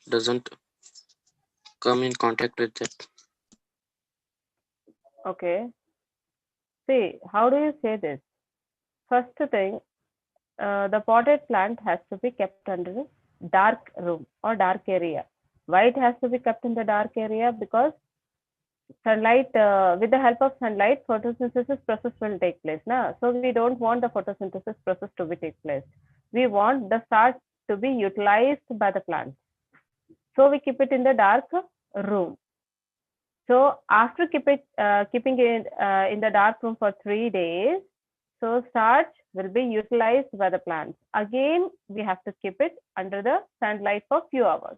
doesn't come in contact with that. Okay. See, how do you say this? First thing, the potted plant has to be kept under a dark room or dark area. Why it has to be kept in the dark area? Because sunlight, with the help of sunlight, photosynthesis process will take place. Na? So we don't want the photosynthesis process to be take place. We want the starch to be utilized by the plant. So we keep it in the dark room. So after keeping it in the dark room for 3 days, so starch will be utilized by the plants. Again, we have to keep it under the sunlight for few hours.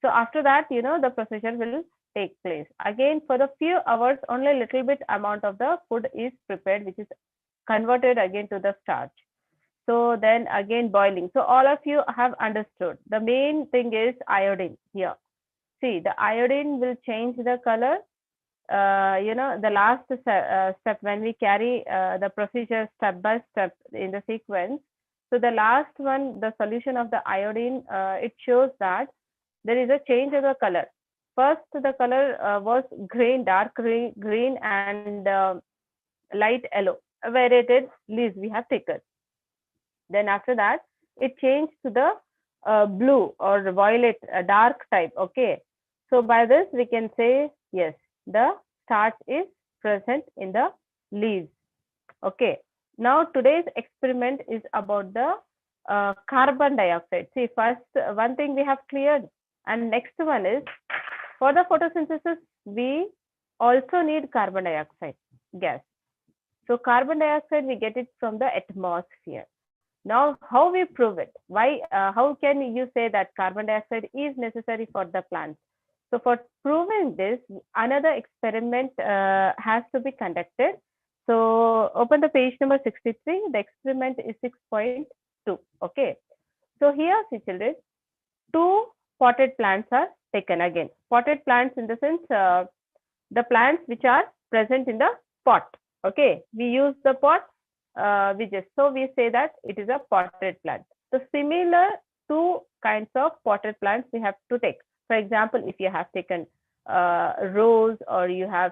So after that, the procedure will take place. Again, for the few hours, only little bit amount of the food is prepared, which is converted again to the starch. So then again boiling. So all of you have understood. The main thing is iodine here. See, the iodine will change the color. The last step when we carry the procedure step by step in the sequence. So the last one, the solution of the iodine, it shows that there is a change of the color. First, the color was green, dark green, and light yellow, variated leaves we have taken. Then after that, it changed to the blue or violet, dark type. Okay. So by this, we can say, yes, the starch is present in the leaves. Okay. Now today's experiment is about the carbon dioxide. See, first one thing we have cleared, and next one is for the photosynthesis, we also need carbon dioxide gas. So carbon dioxide, we get it from the atmosphere. Now, how we prove it? Why? How can you say that carbon dioxide is necessary for the plants? So, for proving this, another experiment has to be conducted. So, open the page number 63. The experiment is 6.2. Okay. So, here, see children, two potted plants are taken again. Potted plants in the sense the plants which are present in the pot. Okay. We use the pot we say that it is a potted plant. So similar two kinds of potted plants we have to take. For example, if you have taken rose or you have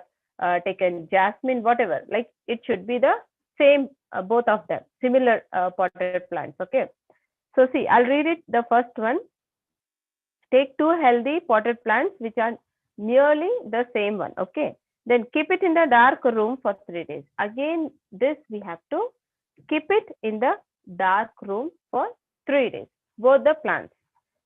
taken jasmine, whatever, like it should be the same, both of them, similar potted plants. Okay. So see, I'll read it. The first one, take two healthy potted plants which are nearly the same one. Okay. Then keep it in the dark room for 3 days. Again, this we have to keep it in the dark room for 3 days, both the plants.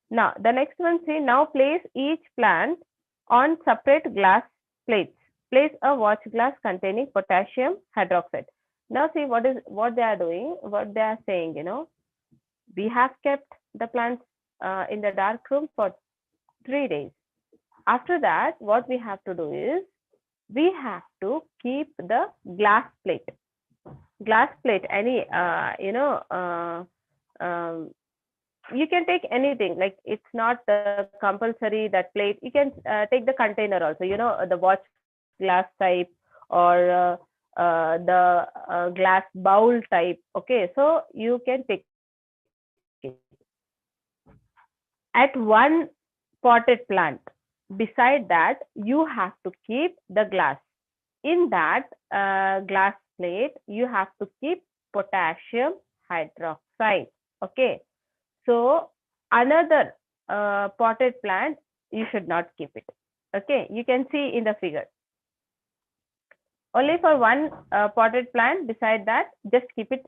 Now, the next one, say, now place each plant on separate glass plates. Place a watch glass containing potassium hydroxide. Now, see what they are doing, what they are saying, we have kept the plants in the dark room for 3 days. After that, what we have to do is, we have to keep the glass plate. Any you can take anything, like it's not compulsory that plate. You can take the container also, the watch glass type, or the glass bowl type. Okay, so you can take it. At one potted plant, beside that, you have to keep the glass. In that glass plate, you have to keep potassium hydroxide. Okay. So another potted plant, you should not keep it. Okay. You can see in the figure. Only for one potted plant, beside that, just keep it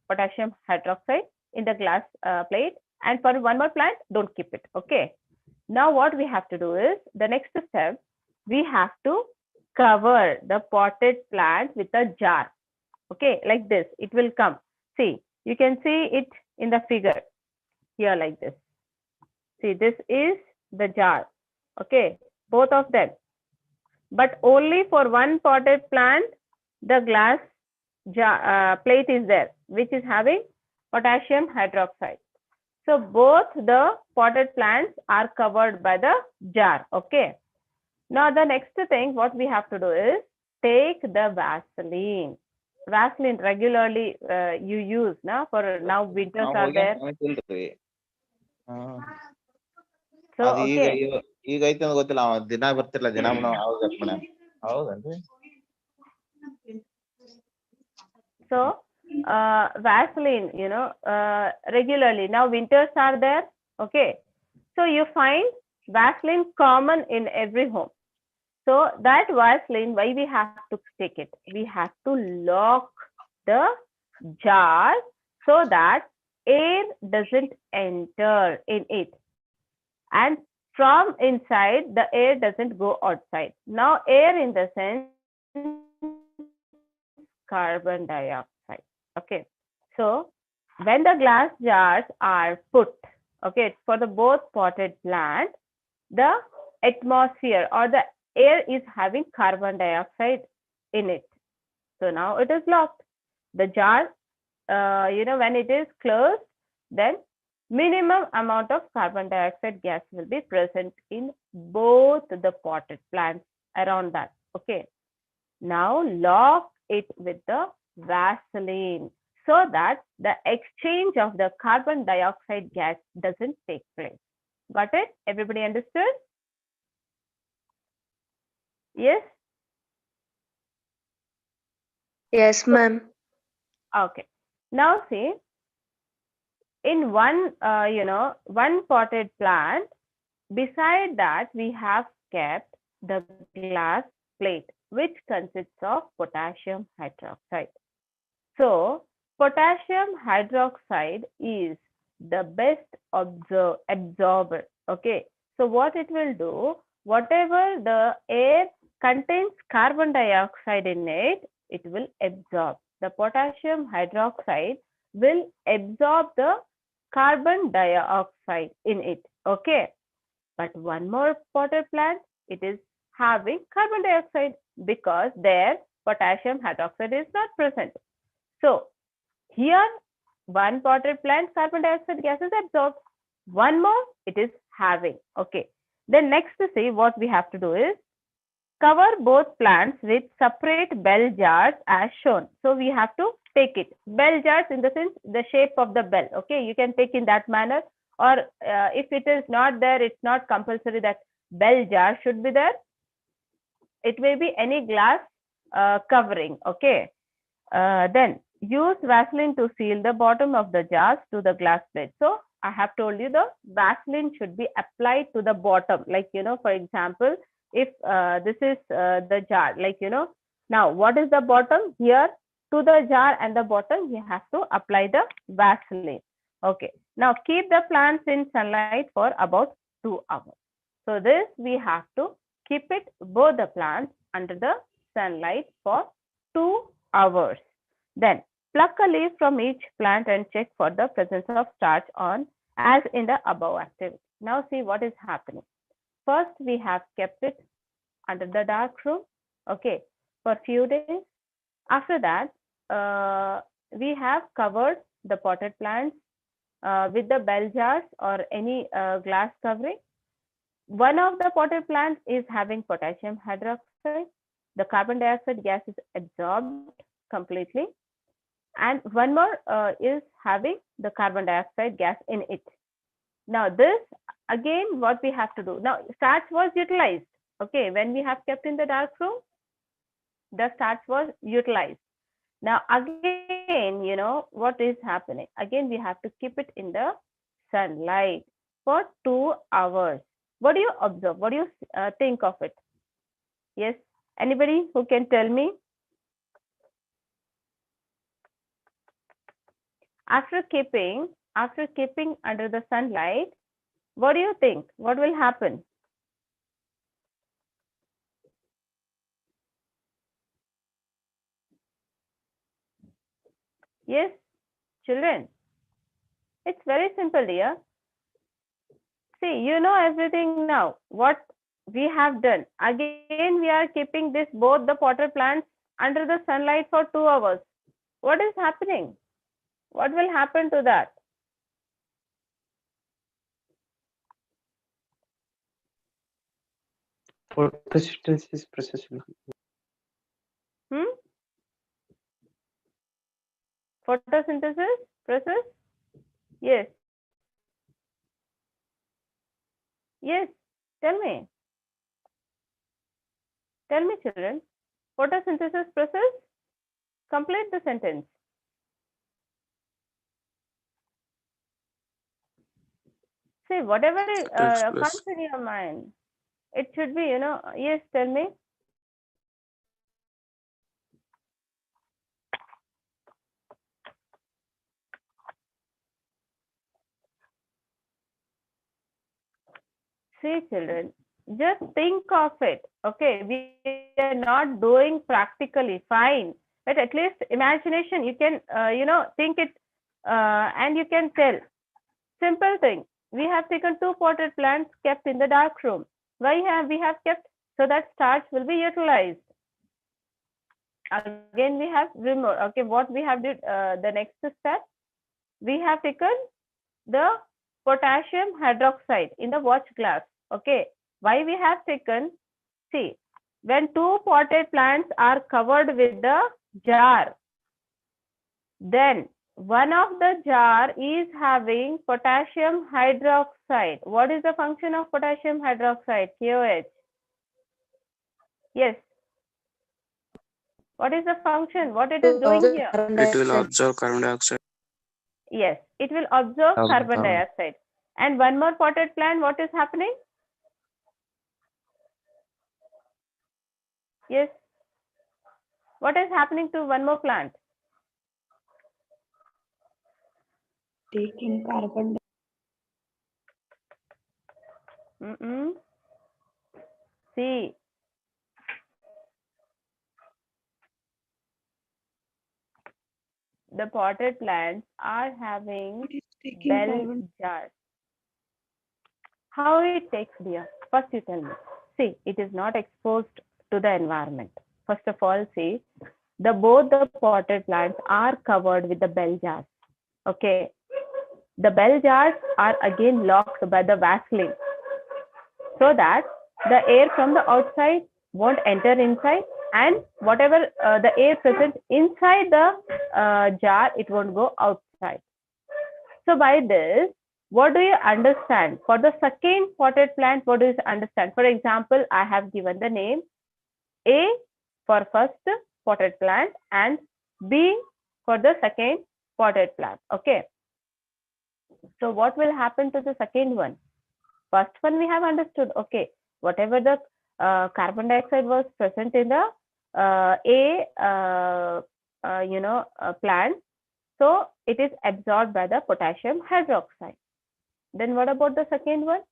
potassium hydroxide in the glass plate. And for one more plant, don't keep it. Okay. Now what we have to do is, the next step, we have to cover the potted plant with a jar. Okay, like this, it will come. See, you can see it in the figure here like this. See, this is the jar. Okay, both of them. But only for one potted plant, the glass jar, plate is there, which is having potassium hydroxide. So both the potted plants are covered by the jar. Okay. Now the next thing what we have to do is, take the Vaseline. Vaseline regularly you use now, for now winters are there. So ಅದು okay. ಈಗ ಐತೆ ಅಂತ ಗೊತ್ತಿಲ್ಲ, ಅವ ದಿನ ಬರ್ತಿರ್ಲ, ದಿನ ಅವಾಗ ಹೌದನ್ರಿ. So Vaseline, regularly. Now winters are there. Okay. So you find Vaseline common in every home. So that Vaseline, why we have to take it? We have to lock the jar so that air doesn't enter in it. And from inside, the air doesn't go outside. Now air in the sense carbon dioxide. Okay. So when the glass jars are put, okay, for the both potted plant, the atmosphere or the air is having carbon dioxide in it. So now it is locked. The jar, when it is closed, then minimum amount of carbon dioxide gas will be present in both the potted plants around that. Okay. Now lock it with the Vaseline so that the exchange of the carbon dioxide gas doesn't take place. Got it? Everybody understood? Yes? Yes, ma'am. Okay. Now see, in one potted plant, beside that we have kept the glass plate, which consists of potassium hydroxide. So potassium hydroxide is the best absorber. Okay. So what it will do, whatever the air contains carbon dioxide in it, it will absorb. The potassium hydroxide will absorb the carbon dioxide in it. Okay. But one more potted plant, it is having carbon dioxide because there potassium hydroxide is not present. So here one potted plant carbon dioxide gas is absorbed. One more it is having. Okay. Then next to see what we have to do is cover both plants with separate bell jars as shown. So we have to take it. Bell jars in the sense the shape of the bell. Okay. You can take in that manner, or if it is not there, it's not compulsory that bell jar should be there. It may be any glass covering. Okay. Then use Vaseline to seal the bottom of the jars to the glass plate. So I have told you the Vaseline should be applied to the bottom. Like, for example, if this is the jar, like, now what is the bottom? Here to the jar and the bottom, you have to apply the Vaseline. Okay. Now keep the plants in sunlight for about 2 hours. So this we have to keep it, both the plants, under the sunlight for 2 hours. Then pluck a leaf from each plant and check for the presence of starch on as in the above activity. Now see what is happening. First we have kept it under the dark room, okay, for few days. After that, we have covered the potted plants with the bell jars or any glass covering. One of the potted plants is having potassium hydroxide. The carbon dioxide gas is absorbed completely. And one more is having the carbon dioxide gas in it. Now this, again, what we have to do. Now starch was utilized. Okay, when we have kept in the dark room, the starch was utilized. Now again, what is happening? Again, we have to keep it in the sunlight for 2 hours. What do you observe? What do you think of it? Yes, anybody who can tell me? After keeping under the sunlight, what do you think? What will happen? Yes, children. It's very simple, dear. See, you know everything now. What we have done. Again, we are keeping both the potted plants under the sunlight for 2 hours. What is happening? What will happen to that? Photosynthesis process will Photosynthesis process? Yes. Yes, Yes, tell me. Tell me, children. Photosynthesis process? Complete the sentence. See, whatever Takes place. comes in your mind, it should be, yes, tell me. See, children, just think of it. Okay, we are not doing practically, fine, but at least imagination, you can, think it and you can tell. Simple thing. We have taken 2 potted plants kept in the dark room. Why have we have kept? So that starch will be utilized. Again, we have removed. Okay, what we have did, the next step, we have taken the potassium hydroxide in the watch glass. Okay, why we have taken? See, when 2 potted plants are covered with the jar, then one of the jar is having potassium hydroxide. What is the function of potassium hydroxide? KOH. Yes. What is the function? What it is doing here? It will absorb carbon dioxide. Yes, it will absorb carbon dioxide. And one more potted plant, what is happening? Yes. What is happening to one more plant? Taking carbon. See, the potted plants are having bell jars. How it takes, dear? First you tell me. See, it is not exposed to the environment. First of all, see, both the potted plants are covered with the bell jars. Okay. The bell jars are again locked by the Vaseline, so that the air from the outside won't enter inside, and whatever the air present inside the jar, it won't go outside. So by this, what do you understand? For the second potted plant, what do you understand? For example, I have given the name A for first potted plant and B for the second potted plant. Okay. So what will happen to the second one? First one we have understood. Okay, whatever the carbon dioxide was present in the plant, so it is absorbed by the potassium hydroxide. Then what about the second one?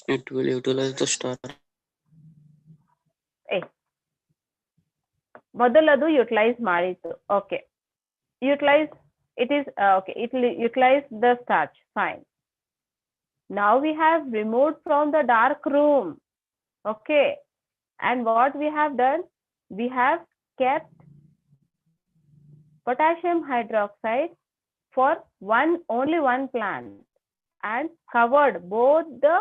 It will utilize the starch. ಮೊದಲದು utilize ಮಾಡಿತು. Okay, utilize, it is okay, it will utilize the starch. Fine. Now we have removed from the dark room. Okay, and what we have done, we have kept potassium hydroxide for only one plant and covered, both the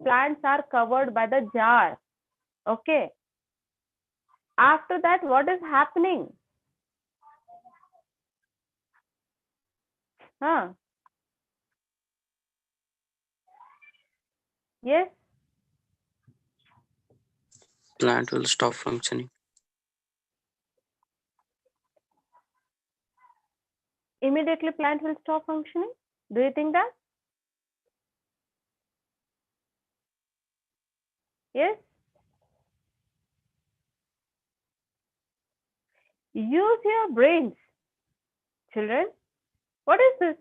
plants are covered by the jar. Okay, after that, what is happening? Yes, Plant will stop functioning. Immediately plant will stop functioning. Do you think that? Yes. Use your brains, children. What is this?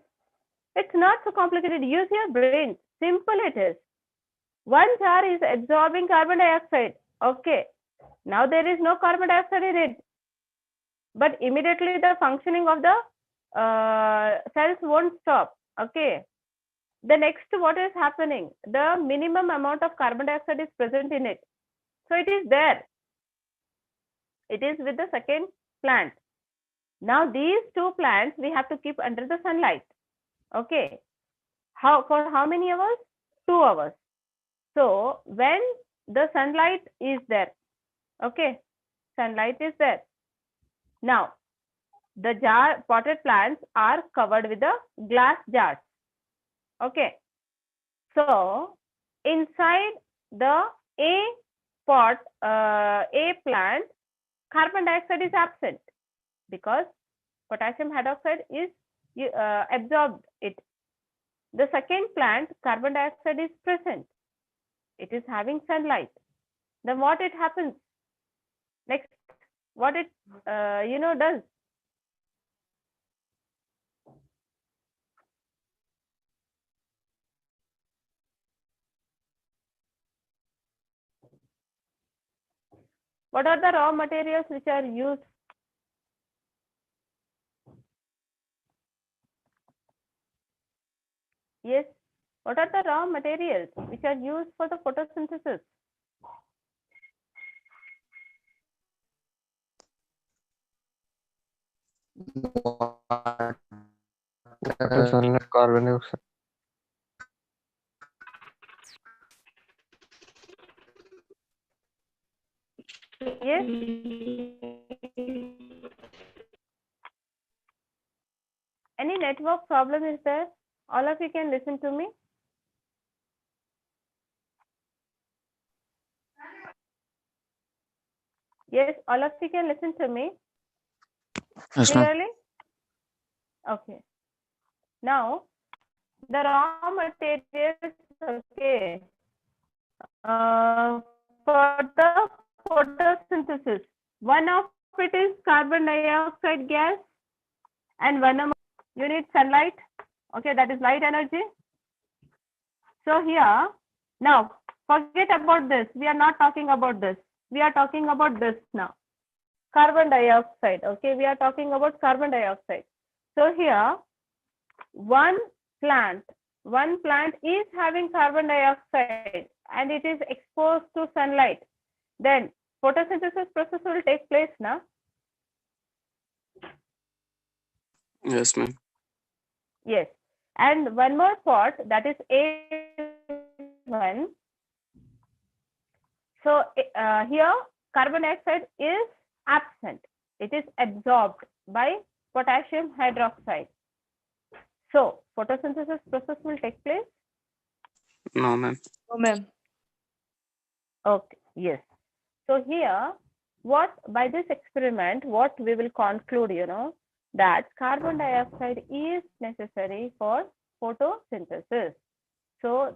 It's not so complicated. Use your brains. Simple it is. One jar is absorbing carbon dioxide. Okay. Now there is no carbon dioxide in it. But immediately the functioning of the cells won't stop. Okay. The next, what is happening? The minimum amount of carbon dioxide is present in it. So it is there. It is with the second plant. Now these 2 plants we have to keep under the sunlight. Okay. For how many hours? 2 hours. So when the sunlight is there, okay, sunlight is there. Now the potted plants are covered with the glass jars. Okay. So inside the A pot, A plant, carbon dioxide is absent because potassium hydroxide is absorbed it. The second plant, carbon dioxide is present. It is having sunlight. Then what it happens? Next, what it does? What are the raw materials which are used? Yes. What are the raw materials which are used for the photosynthesis? Sunlight, carbon dioxide. Yes. Any network problem is there? All of you can listen to me. Yes, all of you can listen to me Yes, ma'am. clearly. Okay. Now, the raw materials, okay, for the photosynthesis, one of it is carbon dioxide gas, and one of you need sunlight. Okay, that is light energy. So here, now forget about this. We are not talking about this. We are talking about this now. Carbon dioxide. Okay, we are talking about carbon dioxide. So here, one plant is having carbon dioxide and it is exposed to sunlight. Then photosynthesis process will take place now. Yes, ma'am. Yes. And one more pot, that is A1. So here carbon dioxide is absent. It is absorbed by potassium hydroxide. So photosynthesis process will take place. No, ma'am. No, ma'am. Okay. Yes. So here, what by this experiment, what we will conclude, that carbon dioxide is necessary for photosynthesis. So,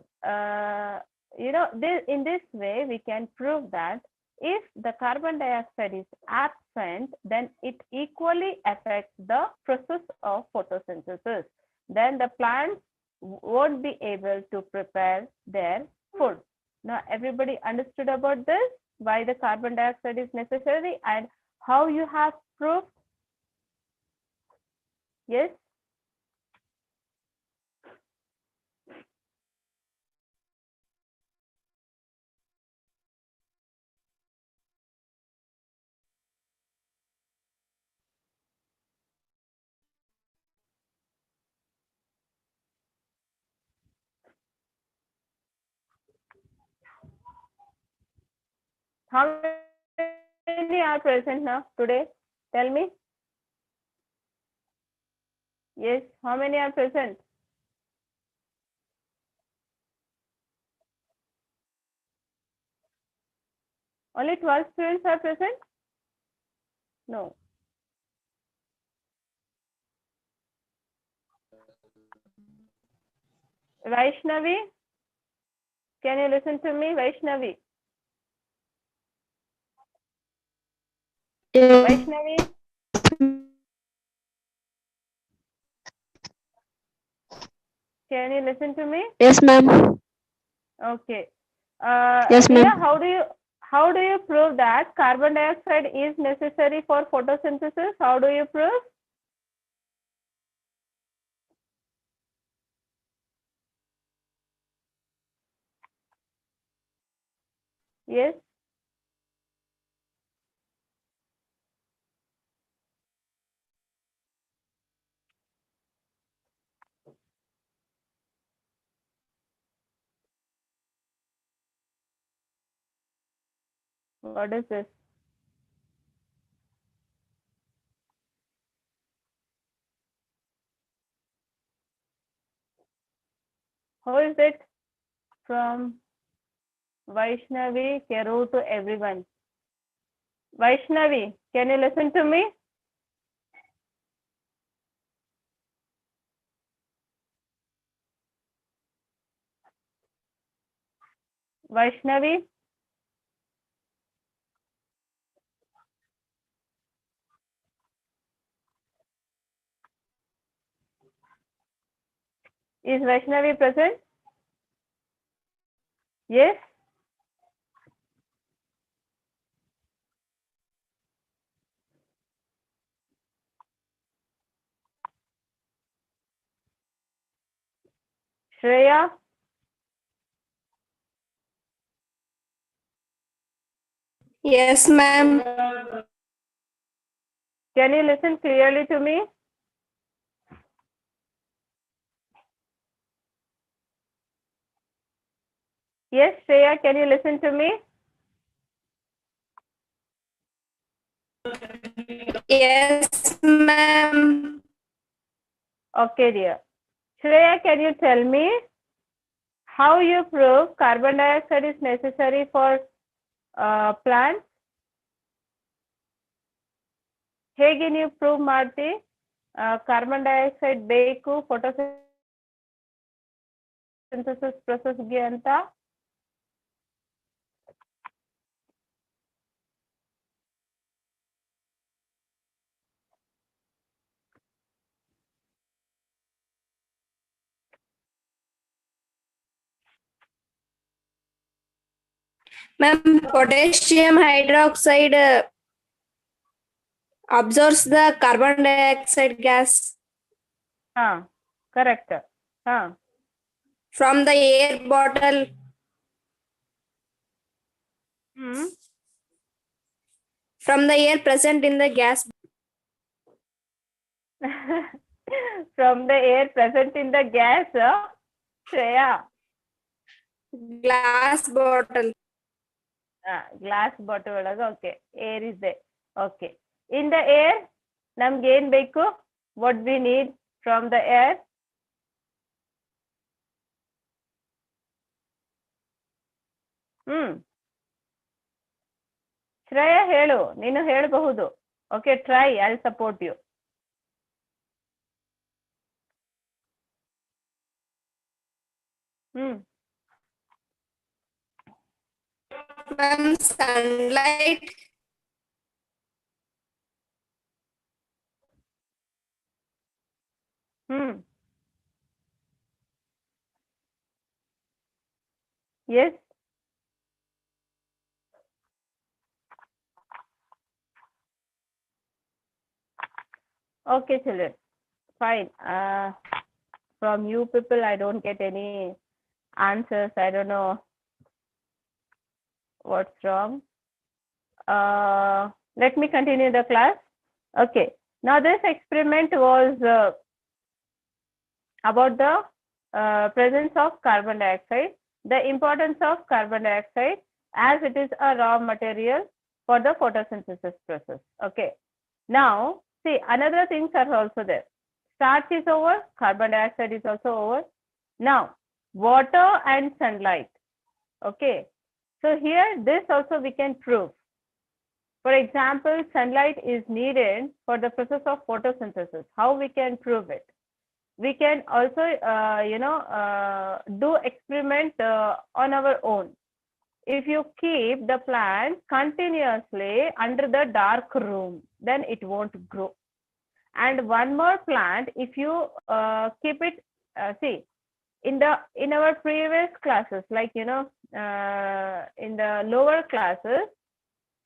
in this way, we can prove that if the carbon dioxide is absent, then it equally affects the process of photosynthesis. Then the plants won't be able to prepare their food. Now, everybody understood about this, why the carbon dioxide is necessary and how you have proved? Yes? How many are present now today? Tell me. Yes, how many are present? Only 12 students are present? No. Vaishnavi, can you listen to me? Vaishnavi. Vaishnavi. Can you listen to me? Yes, ma'am. Okay. Yes, Here, ma'am. how do you prove that carbon dioxide is necessary for photosynthesis? How do you prove? Yes. What is this? Who is it? From Vaishnavi, Keru to everyone. Vaishnavi, can you listen to me? Vaishnavi? Is Vaishnavi present? Yes? Shreya? Yes, ma'am. Can you listen clearly to me? Yes, Shreya, can you listen to me? Yes, ma'am. Okay, dear. Shreya, can you tell me how you prove carbon dioxide is necessary for plants? ಹೇಗೆ ನೀವು prove ಮಾಡ್ತಿ carbon dioxide ಬೇಕು photosynthesis ಪ್ರೊಸೆಸ್ಗೆ ಅಂತ? Ma'am, potassium hydroxide absorbs the carbon dioxide gas ಹಾ correct. ಹಾ from the air bottle. From the air present in the gas. From the air present in the gas, Shreya. Glass bottle. Glass bottle ಒಳಗೆ okay air ಇದೆ. Okay, in the air ನಮ್ಗೆ ಏನ್ ಬೇಕು? What we need from the air? Shreya ಹೇಳು, ನೀನು ಹೇಳಬಹುದು. Okay, try, I support you. Ma'am, sunlight. Yes. Okay, children. Fine. From you people, I don't get any answers. I don't know what's wrong. Let me continue the class. Okay. Now this experiment was about the presence of carbon dioxide, the importance of carbon dioxide as it is a raw material for the photosynthesis process. Okay. Now, see, another things are also there. Starch is over, carbon dioxide is also over. Now, water and sunlight. Okay. So here, this also we can prove. For example, sunlight is needed for the process of photosynthesis. How we can prove it? We can also, do experiment on our own. If you keep the plant continuously under the dark room, then it won't grow. And one more plant, if you keep it, see, in our previous classes, like in the lower classes,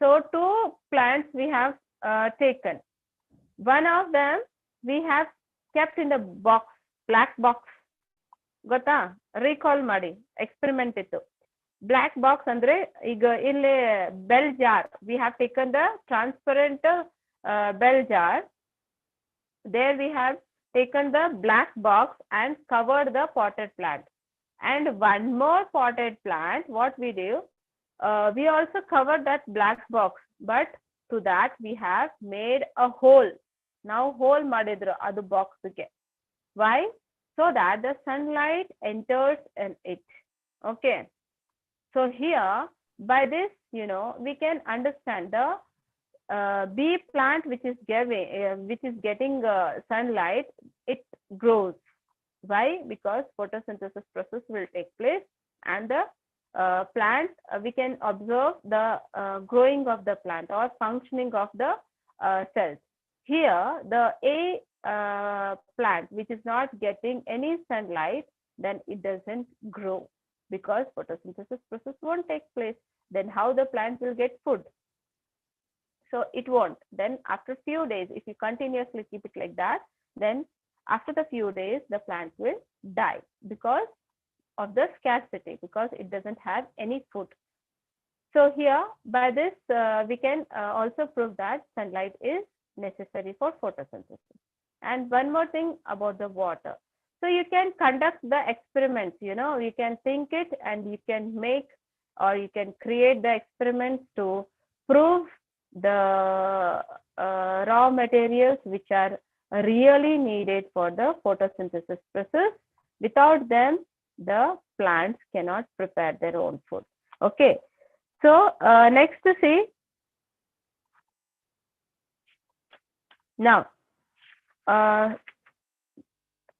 so two plants we have taken. One of them we have kept in the box, black box. Gota recall ಮಾಡಿ experiment ಇತ್ತು. Black box ಅಂದ್ರೆ ಈಗ ಇಲ್ಲಿ bell jar, we have taken the transparent bell jar. There we have taken the black box and covered the potted plant. And one more potted plant, what we do, we also covered that black box, but to that we have made a hole. Now hole ಮಾಡಿದ್ರು ಅದು box ಗೆ. Why? so that the sunlight enters in it. Okay. So here, by this, we can understand the bee plant which is getting sunlight, it grows. Why? Because photosynthesis process will take place, and the plant, we can observe the growing of the plant or functioning of the cells. Here, the plant which is not getting any sunlight, then it doesn't grow, because photosynthesis process won't take place. Then how the plant will get food? So it won't. Then after few days, if you continuously keep it like that, then after the few days, the plant will die because of the scarcity, because it doesn't have any food. So here, by this, we can also prove that sunlight is necessary for photosynthesis. And one more thing about the water. So you can conduct the experiments, you can think it, and you can make, or you can create the experiments to prove the raw materials which are really needed for the photosynthesis process. Without them, the plants cannot prepare their own food. Okay. So next to see. Now,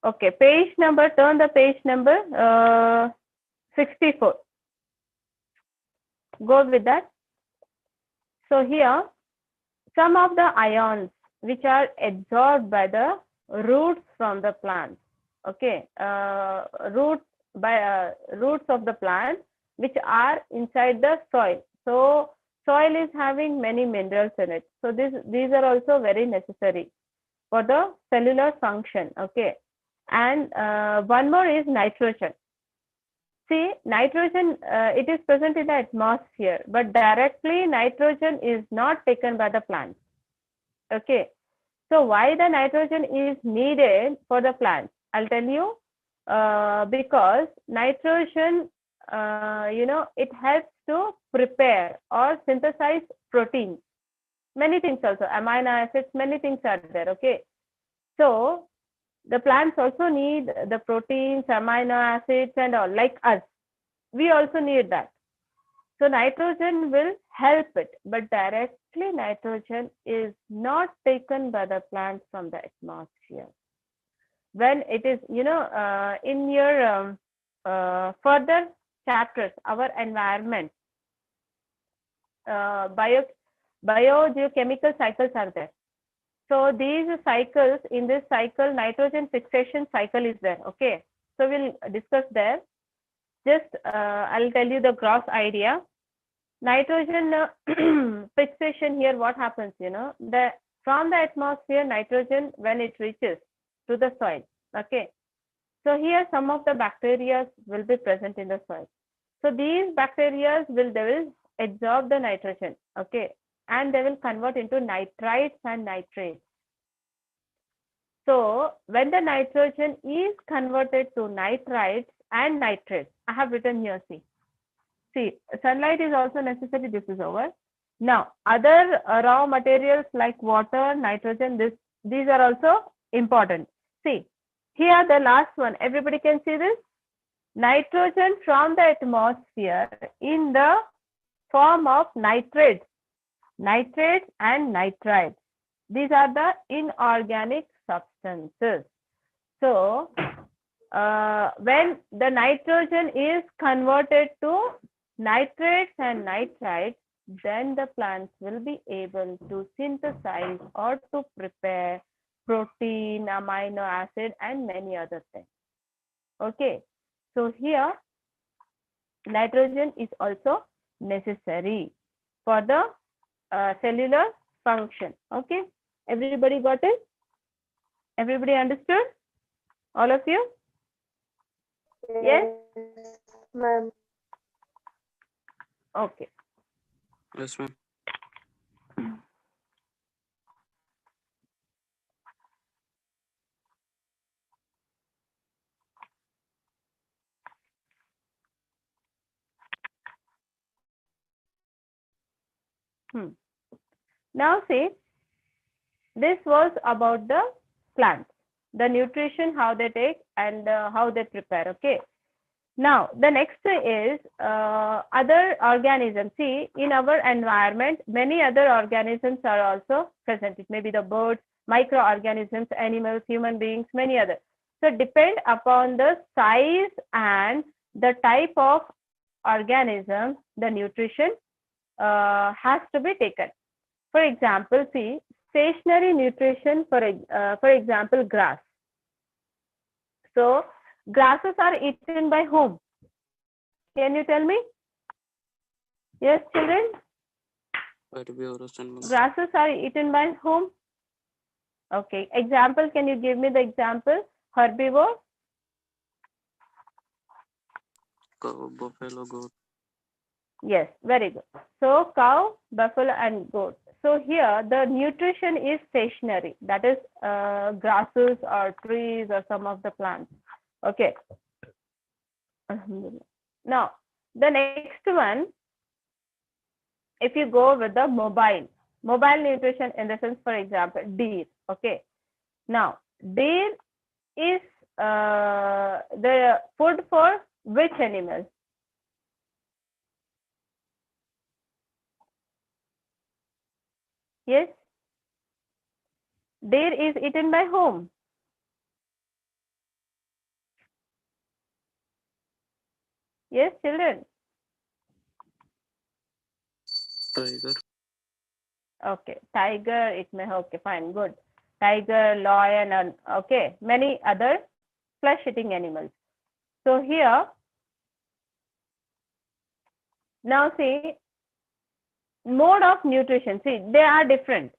okay, turn the page number 64. Go with that. So here, some of the ions which are absorbed by the roots from the plant. Okay, roots of the plant which are inside the soil. So soil is having many minerals in it. So these are also very necessary for the cellular function. Okay, and one more is nitrogen. See, nitrogen, it is present in the atmosphere, but directly nitrogen is not taken by the plant. Okay, so why the nitrogen is needed for the plant? I'll tell you, because nitrogen, it helps to prepare or synthesize proteins. Many things also, amino acids, many things are there. Okay, so the plants also need the proteins, amino acids, and all, like us. We also need that. So nitrogen will help it, but directly nitrogen is not taken by the plant from the atmosphere. When it is, in your further chapters, our environment, biogeochemical cycles are there. So these cycles, in this cycle, nitrogen fixation cycle is there. Okay, so we'll discuss there. Just I'll tell you the gross idea. Nitrogen fixation, here what happens, from the atmosphere, nitrogen, when it reaches to the soil. Okay, so here some of the bacteria will be present in the soil. So these bacteria they will absorb the nitrogen. Okay, and they will convert into nitrites and nitrates. So when the nitrogen is converted to nitrites and nitrates, I have written here, see, sunlight is also necessary. This is over. Now, other raw materials like water, nitrogen, these are also important. See, here the last one, everybody can see this. Nitrogen from the atmosphere in the form of nitrates and nitrites. These are the inorganic substances. So, when the nitrogen is converted to nitrates and nitrites, then the plants will be able to synthesize or to prepare protein, amino acid, and many other things. Okay, so here nitrogen is also necessary for the cellular function. Okay, everybody got it? Everybody understood? All of you? Yes, ma'am. Okay. Yes, ma'am. Now see, this was about the plants. the nutrition, how they take, and how they prepare. Okay. Now, the next is other organisms. See, in our environment, many other organisms are also present. It may be the birds, microorganisms, animals, human beings, many others. So, depend upon the size and the type of organism, the nutrition has to be taken. For example, see, stationary nutrition, for example, grass. So, grasses are eaten by whom? Can you tell me? Yes, children? Herbivores and Grasses are eaten by whom? Okay. Example, can you give me the example? Herbivore? cow, buffalo, goat. Yes, very good. So, cow, buffalo, and goat. So, here the nutrition is stationary. That is grasses or trees or some of the plants. Okay. Now, the next one, if you go with the mobile nutrition, in the sense, for example, deer. Okay. Now, deer is the food for which animal? Yes. Deer is eaten by whom? Yes, children. Tiger. Okay. Tiger, it may, okay, fine, good. Tiger, lion, and okay, many other flesh-eating animals. So here, now see, mode of nutrition. See, they are different.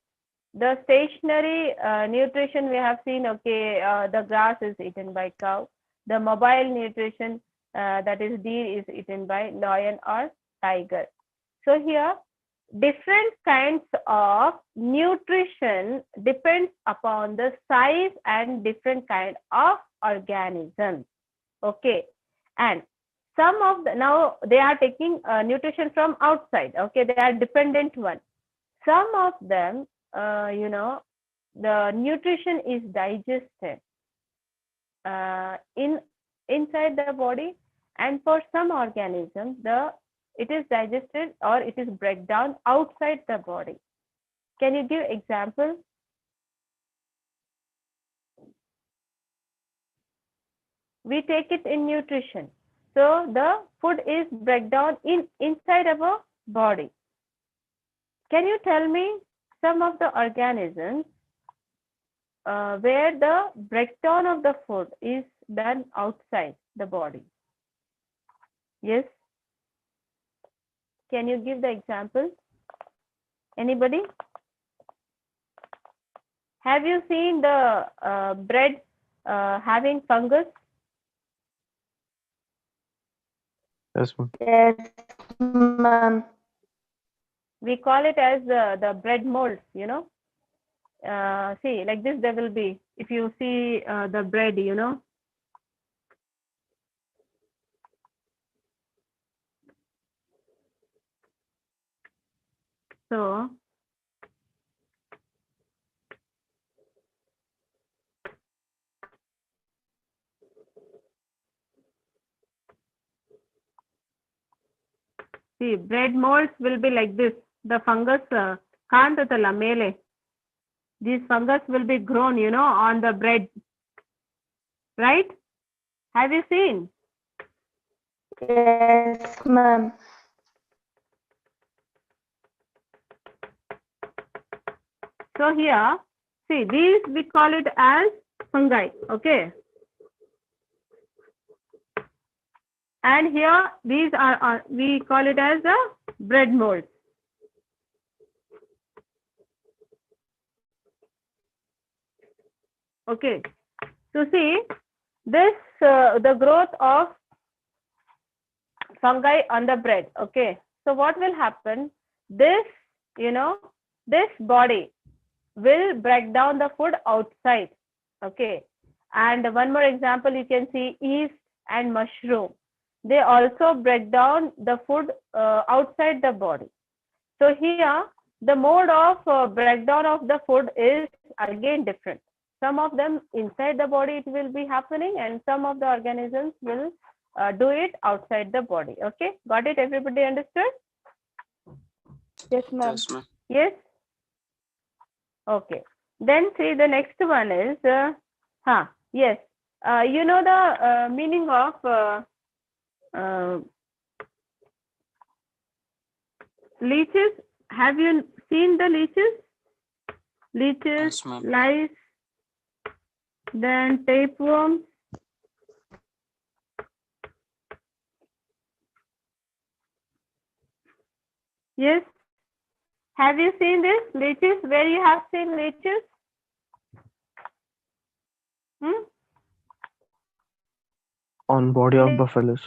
The stationary nutrition we have seen, okay, the grass is eaten by cow. The mobile nutrition, that is deer, is eaten by lion or tiger. So here, different kinds of nutrition depends upon the size and different kind of organisms. Okay, and some of the, now they are taking nutrition from outside. Okay, they are dependent one. Some of them, you know, the nutrition is digested inside the body, and for some organisms, it is digested or it is break down outside the body. Can you give example? We take it in nutrition. So the food is break down inside our body. Can you tell me some of the organisms where the breakdown of the food is done outside the body? Yes. Can you give the example? Anybody? Have you seen the bread having fungus? Yes, ma'am. Yes, ma'am. We call it as the bread molds, you know. See, like this there will be, if you see the bread, you know. So, see, bread molds will be like this. The fungus, kantatala mele. These fungus will be grown, you know, on the bread. Right? Have you seen? Yes, ma'am. So here, see, these we call it as fungi, okay? And here, these are, we call it as the bread molds. Okay, so see, this, the growth of fungi on the bread, okay? So what will happen? This, you know, this body will break down the food outside, okay? And one more example, you can see yeast and mushroom. They also break down the food outside the body. So here, the mode of breakdown of the food is again different. Some of them inside the body it will be happening, and some of the organisms will do it outside the body. Okay, got it? Everybody understood? Yes, ma'am. Yes, ma'am. Yes. Okay. Then see the next one is yes. You know the meaning of leeches? Have you seen the leeches? Leeches, Yes, ma'am. lice, then tapeworms. Yes. Have you seen this leeches? Where you have seen leeches? On body of buffaloes.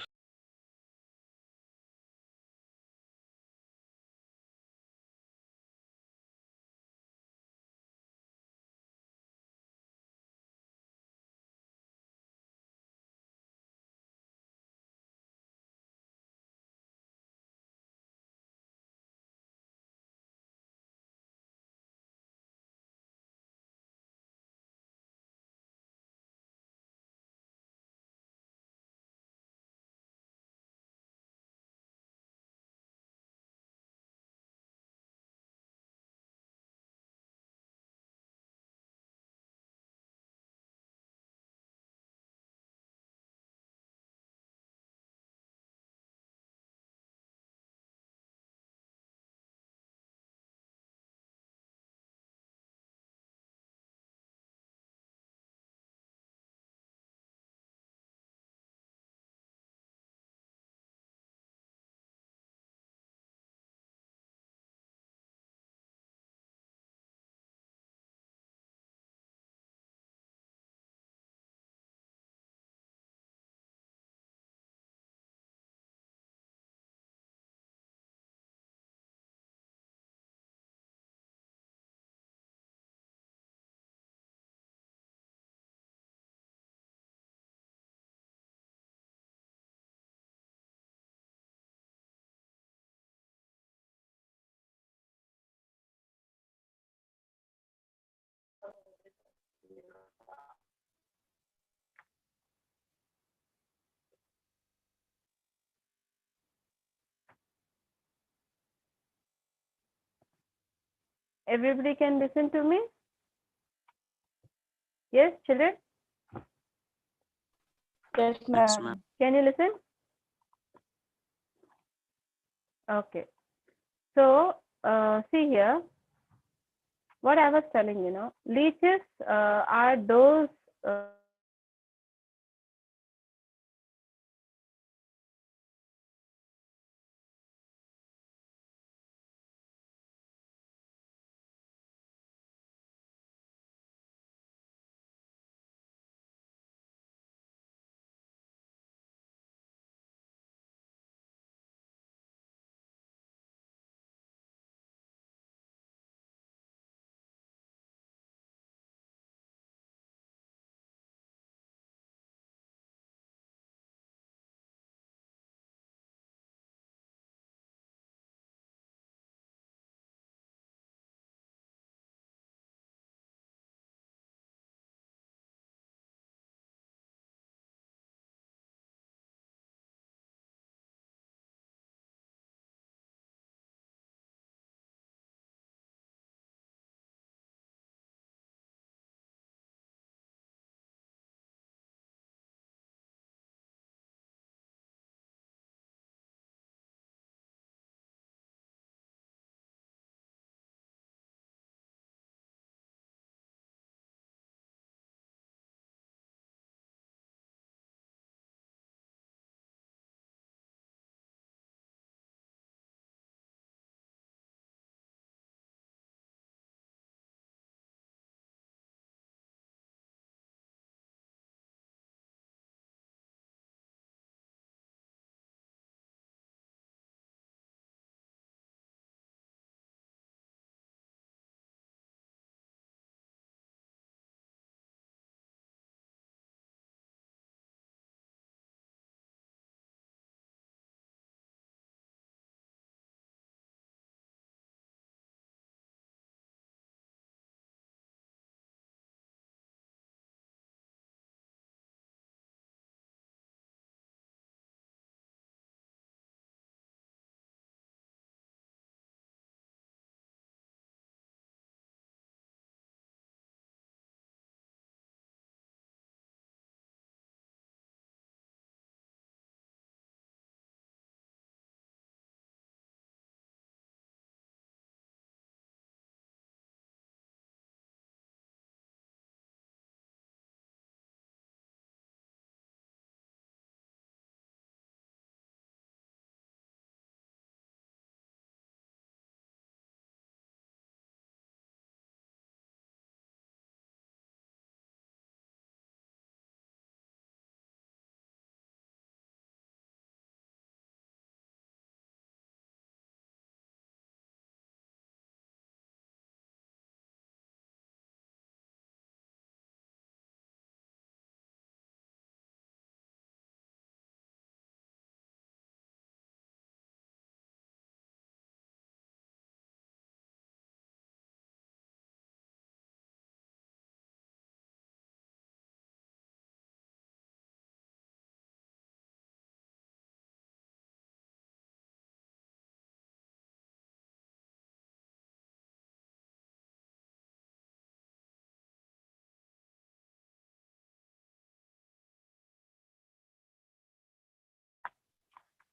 Everybody can listen to me? Yes, children? Yes, Yes, ma'am. ma'am. Can you listen? Okay. So, see here, what I was telling, leeches are those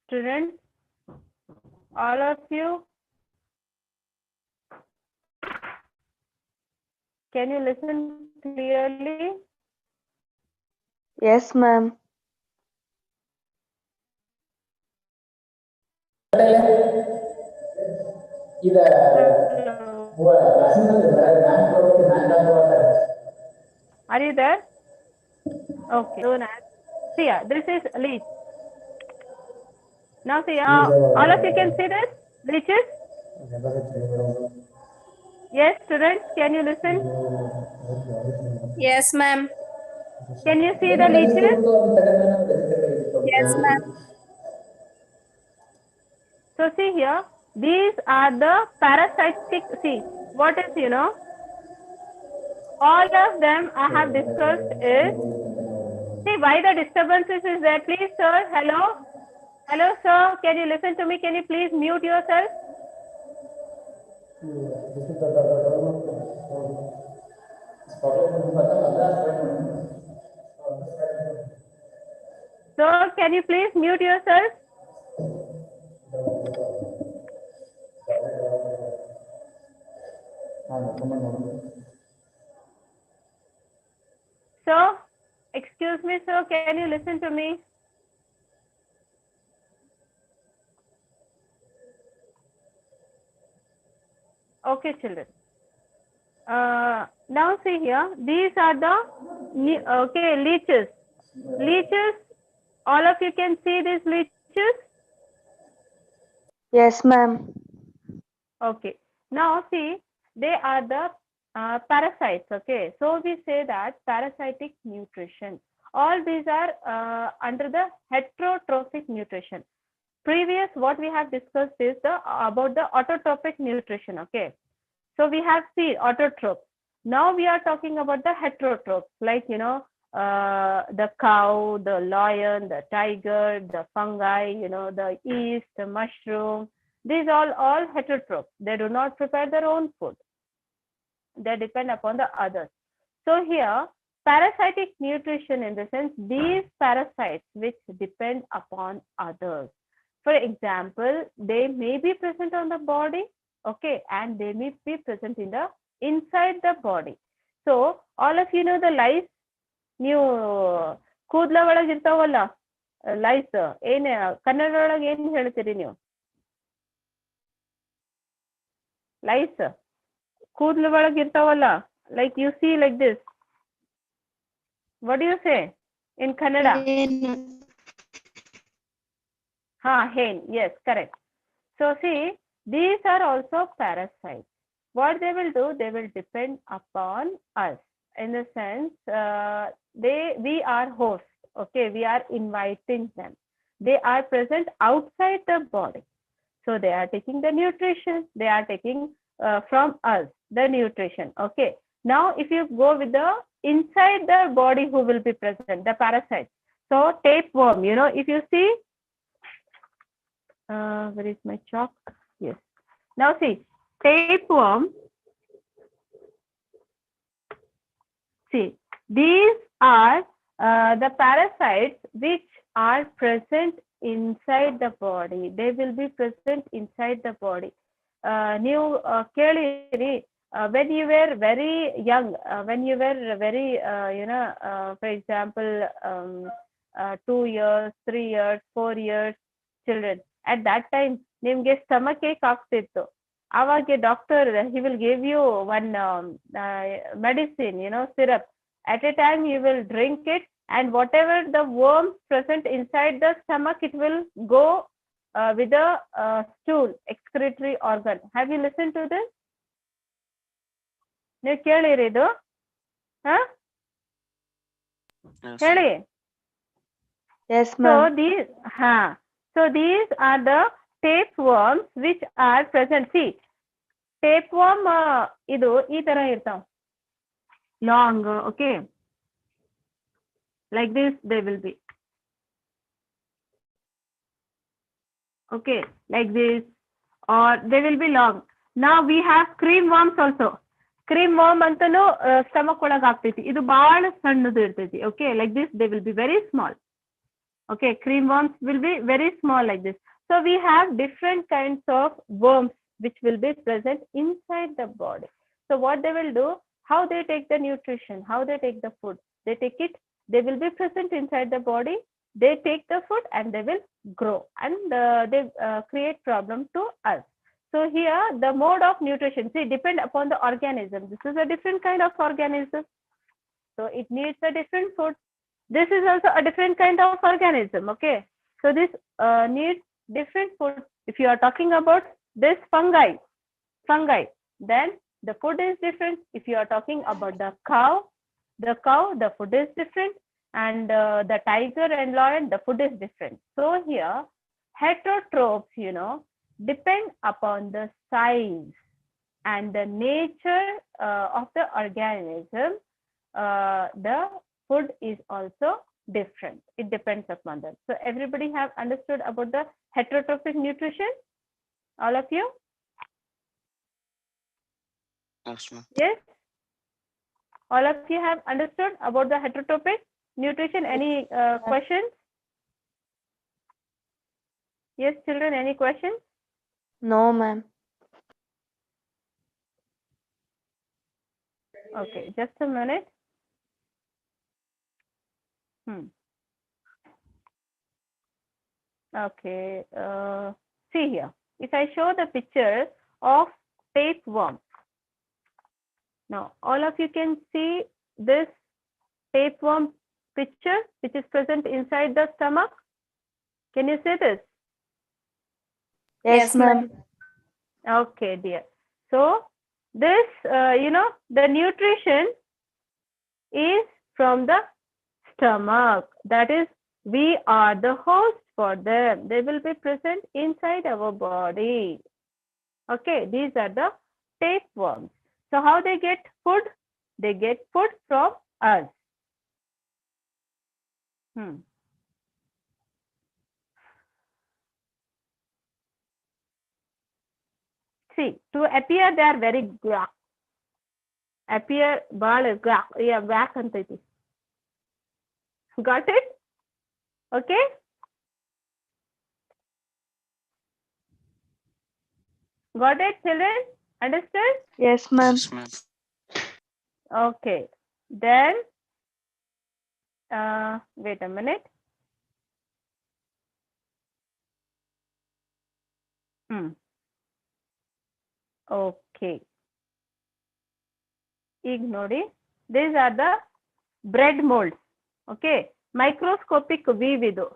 Students, all of you, can you listen clearly? Yes, ma'am. Hello. Are you there? Okay. So now, see, this is leech. Now see, all of you can see this leeches. Yes, students, can you listen? Yes, ma'am. Can you see the leeches? Yes, ma'am. So see here, these are the parasitic. See, what is, all of them I have discussed is, see why the disturbances is there. Please, sir, hello. Hello, sir, can you listen to me? Can you please mute yourself? Sir, can you please mute yourself? Sir, excuse me, sir, can you listen to me? Okay, children. Now see here, these are the leeches. Leeches, all of you can see these leeches? Yes, ma'am. Okay. Now see, they are the parasites. Okay. So we say that parasitic nutrition. All these are under the heterotrophic nutrition. Previous, what we have discussed is about the autotrophic nutrition. Okay. So we have seen autotrophs. Now we are talking about the heterotrophs, like, the cow, the lion, the tiger, the fungi, the yeast, the mushroom. These all heterotrophs. They do not prepare their own food. They depend upon the others. So here, parasitic nutrition in the sense, these parasites which depend upon others. For example, they may be present on the body, okay, and they may be present in the inside the body. So all of you know the lice. ನೀವು ಕೂದಲ ಒಳಗೆ ಇರ್ತಾವಲ್ಲ lies, ಏನ್ ಕನ್ನಡ ಒಳಗೆ ಏನ್ ಹೇಳ್ತೀರಿ ನೀವು? Lies ಕೂದಲ ಒಳಗೆ ಇರ್ತಾವಲ್ಲ, like you see like this. What do you say in Kannada? Hen. Yes, correct. So see, these are also parasites. What they will do, they will depend upon us. In the sense, we are hosts. Okay, we are inviting them. They are present outside the body. So they are taking the nutrition. They are taking from us the nutrition. Okay. Now, if you go with the inside the body, who will be present? The parasites. So tapeworm. If you see, where is my chalk? Yes. Now see, tapeworm. See, these are the parasites which are present inside the body. They will be present inside the body. When you were very young, when you were very, for example, 2 years, 3 years, 4 years, children, at that time, nimge stomach ache ಆಗ್ತಿತ್ತು. Avage doctor, he will give you one medicine, syrup. At a time, you will drink it, and whatever the worms present inside the stomach, it will go with the stool, excretory organ. Have you listened to this? ನೀವು ಕೇಳಿರಿ ಇದು? ಹೇಳಿ. Yes, ma'am. So these are the tapeworms which are present. See, tapeworm ಇದು ಈ ತರ ಇರ್ತಾವ, long, okay, like this they will be, okay, like this, or they will be long. Now we have cream worms also. Cream worm ಅಂತನೂ stomach ಒಳಗೆ ಆಗ್ತೈತಿ. ಇದು ಬಹಳ ಸಣ್ಣದು ಇರ್ತೈತಿ. Okay, like this they will be very small. Okay, cream worms will be very small like this. So we have different kinds of worms which will be present inside the body. So what they will do, how they take the nutrition, how they take the food, they take it, they will be present inside the body, they take the food and they will grow, and they create problem to us. So here the mode of nutrition, see, depend upon the organism. This is a different kind of organism, so it needs a different food. This is also a different kind of organism. Okay, so this needs different food. If you are talking about this fungi, then the food is different. If you are talking about the cow, the food is different, and the tiger and lion, the food is different. So here heterotrophs, depend upon the size and the nature of the organism. The food is also different. It depends upon that. So everybody have understood about the heterotrophic nutrition? All of you? Yes, ma'am. Yes? All of you have understood about the heterotrophic nutrition? Any questions? Yes, children, any questions? No, ma'am. Okay, just a minute. Okay, see here. If I show the picture of tapeworm, now all of you can see this tapeworm picture which is present inside the stomach. Can you see this? Yes, ma'am. Okay, dear. So this, the nutrition is from the stomach. That is, we are the host for them. They will be present inside our body. Okay, these are the tapeworms. So how they get food? They get food from us. See, to appear they are very black. Appear ball black. Yeah, black antiti. Got it? Okay. Got it, children? Understood? Yes, ma'am. Yes, ma'am. Okay. Then, wait a minute. Okay. ಈಗ ನೋಡಿ, these are the bread molds. Okay. Microscopic weave ಇದು.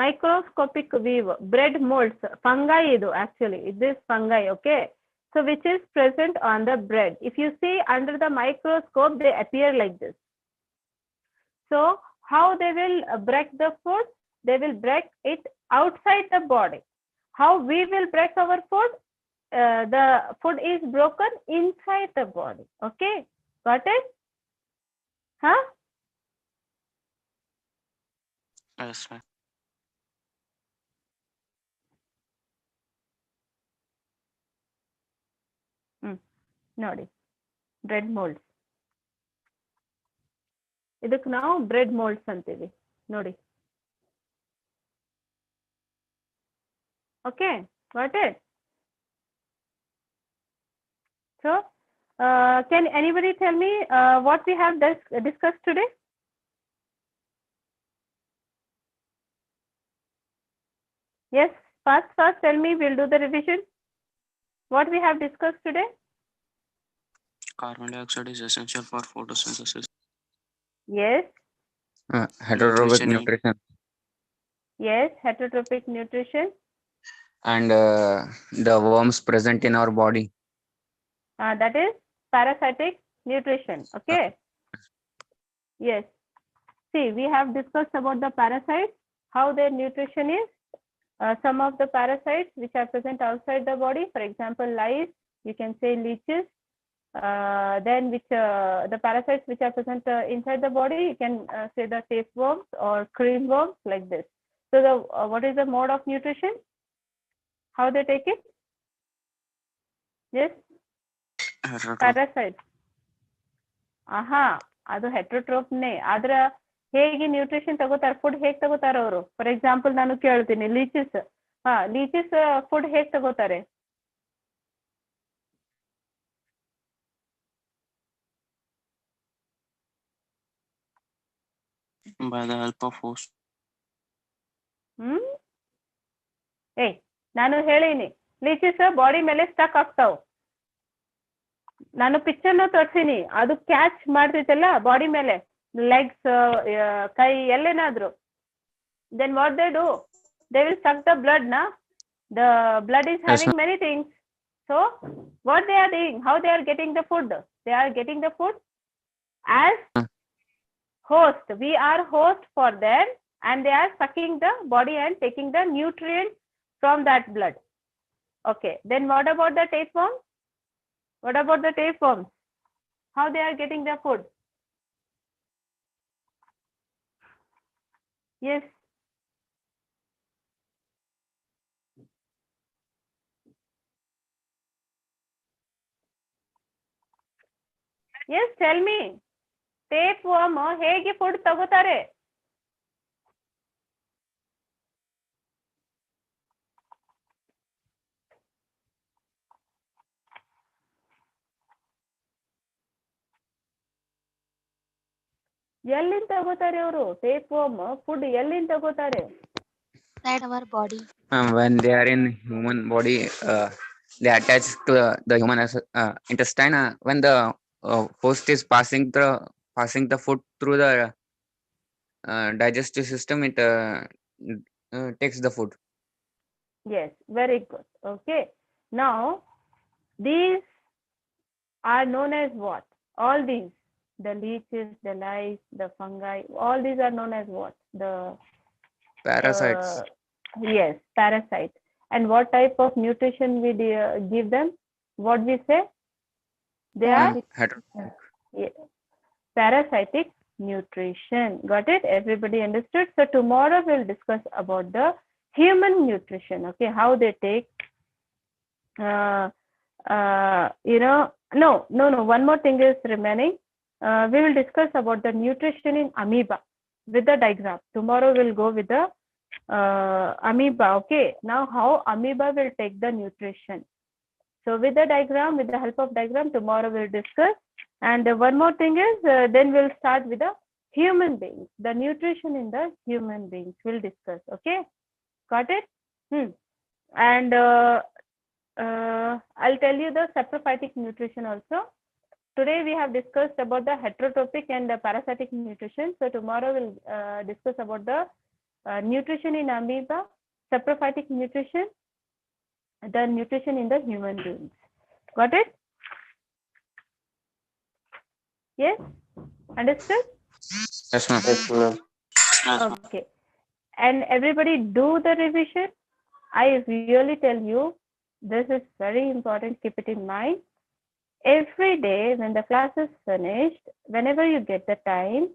Microscopic weave, bread molds, fungi idu actually. This fungi, okay. So which is present on the bread. If you see under the microscope, they appear like this. So how they will break the food? They will break it outside the body. How we will break our food? The food is broken inside the body. Okay, got it? Huh? Yes, ma'am. ನೋಡಿ, bread moulds. ಇದಕ್ಕೆ ನಾವು bread moulds ಅಂತೀವಿ ನೋಡಿ. Okay, got it? So, can anybody tell me what we have discussed today? Yes, fast, tell me, we'll do the revision. What we have discussed today? Carbon dioxide is essential for photosynthesis. Yes. Heterotrophic Nutrition. nutrition. Yes, heterotrophic nutrition. And the worms present in our body. That is parasitic nutrition. Okay. Yes. See, we have discussed about the parasites, how their nutrition is. Some of the parasites which are present outside the body, for example, lice, you can say leeches. Then the parasites which are present inside the body, you can say the tapeworms or cream worms, like this. So the what is the mode of nutrition? How they take it? Yes, parasites. Aha, adu heterotroph ne. Adra ಹೇಗೆ nutrition ತಗೋತಾರೆ, food ಹೇಗೆ ತಗೋತಾರೆ ಅವರು? For example ನಾನು ಕೇಳ್ತೀನಿ, leeches leeches food ಹೇಗೆ ತಗೋತಾರೆ? by the help of host. ಏಯ್ ನಾನು ಹೇಳಿನಿ, ಲೀಚಸ್ ಬಾಡಿ ಮೇಲೆ ಸ್ಟಕ್ ಆಗ್ತಾವ. ನಾನು ಪಿಕ್ಚರ್ನ ತೋರಿಸಿನಿ, ಅದು ಕ್ಯಾಚ್ ಮಾಡ್ತೈತಲ್ಲ ಬಾಡಿ ಮೇಲೆ, ಲೆಗ್ಸ್, ಕೈ ಎಲ್ಲೇನಾದ್ರು. Then what they do? They will suck the blood, na? The blood is having many things. So what they are doing? How they are getting the food? They are getting the food as host. We are host for them, and they are sucking the body and taking the nutrients from that blood. Okay. Then what about the tapeworms? What about the tapeworms? How they are getting the food? Yes. Yes, tell me. Tapeworm ಹೇಗೆ food ತಗೋತಾರೆ? ಎಲ್ಲಿಂದ ತಗೋತಾರೆ ಅವರು? ಟೇಪ್ವರ್ಮ್ food ಎಲ್ಲಿಂದ ತಗೋತಾರೆ? Inside our body. When they are in human body, they attach to the human intestine. When the host is passing the food through the digestive system, it takes the food. Yes, very good. Okay. Now, these are known as what? All these, the leeches, the lice, the fungi, all these are known as what? The Parasites. Yes, parasites. And what type of nutrition we give them? What we say? They are parasitic nutrition. Got it? Everybody understood? So tomorrow we'll discuss about the human nutrition. Okay, how they take no, one more thing is remaining. We will discuss about the nutrition in amoeba with the diagram. Tomorrow we'll go with the amoeba. Okay, now how amoeba will take the nutrition. So with the diagram, with the help of diagram, tomorrow we'll discuss. And one more thing is, then we'll start with the human beings. The nutrition in the human beings we'll discuss. Okay, got it? And I'll tell you the saprophytic nutrition also. Today we have discussed about the heterotropic and the parasitic nutrition. So tomorrow we'll discuss about the nutrition in amoeba, saprophytic nutrition, the nutrition in the human beings. Got it? Yes? Understood? Yes, ma'am. Yes, ma'am. Okay. And everybody do the revision. I really tell you, this is very important. Keep it in mind. Every day when the class is finished, whenever you get the time,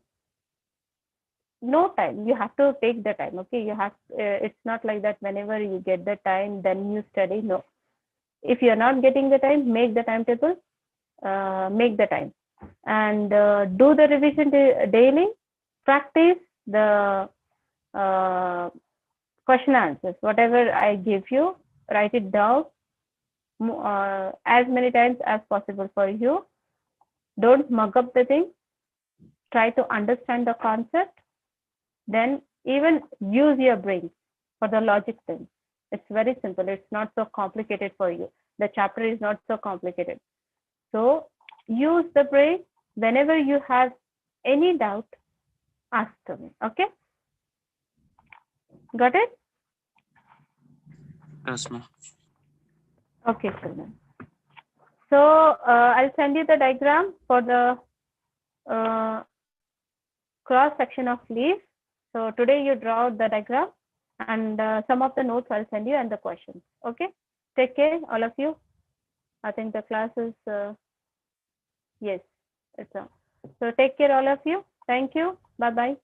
no time, you have to take the time. Okay, you have it's not like that whenever you get the time then you study. No, if you're not getting the time, make the timetable, make the time, and do the revision daily. Practice the question answers, whatever I give you, write it down as many times as possible for you. Don't mug up the thing. Try to understand the concept. Then even use your brain for the logic thing. It's very simple. It's not so complicated for you. The chapter is not so complicated. So use the brain. Whenever you have any doubt, ask to me. Okay? Got it? Yes, ma'am. Okay, children. So I'll send you the diagram for the cross section of leaves. So today you draw the diagram, and some of the notes I'll send you and the questions. Okay? Take care, all of you. I think the class is, yes, it's on. So take care, all of you. Thank you. Bye-bye.